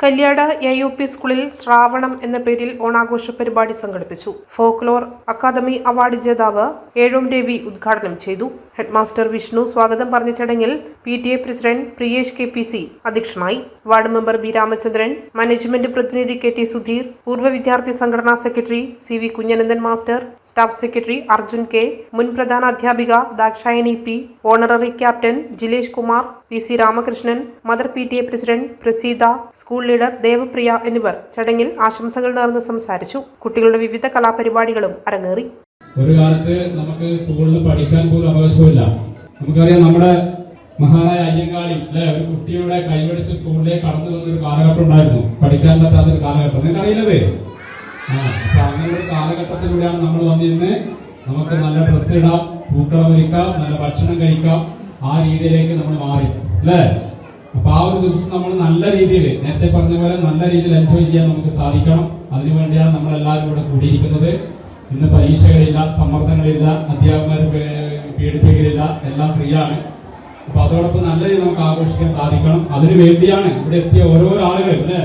Kalliad AUP സ്കൂളിൽ ശ്രാവണം എന്ന പേരിൽ ഓണാഘോഷ പരിപാടി സംഘടിപ്പിച്ചു. ഫോക്ലോർ അക്കാദമി അവാർഡ് ജേതാവ് ഏഴോം രവി ഉദ്ഘാടനം ചെയ്തു. ഹെഡ്മാസ്റ്റർ വിഷ്ണു സ്വാഗതം പറഞ്ഞ ചടങ്ങിൽ PTA പ്രസിഡന്റ് പ്രിയേഷ് KPC അധ്യക്ഷനായി. Ward member B Ramachandran, management പ്രതിനിധി KT സുധീർ, പൂർവ്വ വിദ്യാർത്ഥി സംഘടനാ secretary CV Kunhanandan master, staff secretary Arjun K, മുൻ പ്രധാന അധ്യാപിക Dakshayani P, honorary captain Jilesh Kumar, PC Ramakrishnan, mother PTA president Praseetha, school leader Devapriya എന്നിവർ ചടങ്ങിൽ ആശംസകൾ നേർന്ന് സംസാരിച്ചു. കുട്ടികളുടെ വിവിധ കലാപരിപാടികളും അരങ്ങേറി. ഒരു കാലത്ത് നമുക്ക് സ്കൂളിൽ പഠിക്കാൻ പോലും അവകാശമില്ല. നമുക്കറിയാം, നമ്മുടെ മഹാനായ അയ്യങ്കാളി ഒരു കുട്ടിയുടെ കൈവടിച്ച് സ്കൂളിലേക്ക് കടന്നു വന്ന ഒരു കാലഘട്ടം ഉണ്ടായിരുന്നു. പഠിക്കാൻ പറ്റാത്തൊരു കാലഘട്ടം നിങ്ങൾക്ക് അറിയില്ലതേ. അപ്പൊ അങ്ങനെ ഒരു കാലഘട്ടത്തിലൂടെയാണ് നമ്മൾ വന്നിരുന്ന് നമുക്ക് നല്ല ഡ്രസ്സ് ഇടാം, പൂക്കളം ഒരുക്കാം, നല്ല ഭക്ഷണം കഴിക്കാം, ആ രീതിയിലേക്ക് നമ്മൾ മാറി അല്ലേ. അപ്പൊ ആ ഒരു ദിവസം നമ്മൾ നല്ല രീതിയിൽ, നേരത്തെ പറഞ്ഞ പോലെ നല്ല രീതിയിൽ എൻജോയ് ചെയ്യാൻ നമുക്ക് സാധിക്കണം. അതിനുവേണ്ടിയാണ് നമ്മൾ എല്ലാവരും ഇവിടെ കൂടിയിരിക്കുന്നത്. ഇന്ന് പരീക്ഷകളില്ല, സമ്മർദ്ദങ്ങളില്ല, അധ്യാപകർ പീഡിപ്പിക്കലില്ല, എല്ലാം ഫ്രീ ആണ്. അപ്പൊ അതോടൊപ്പം നല്ല രീതിയിൽ നമുക്ക് ആഘോഷിക്കാൻ സാധിക്കണം. അതിനു വേണ്ടിയാണ് ഇവിടെ എത്തിയ ഓരോ ആളുകളും അല്ലേ.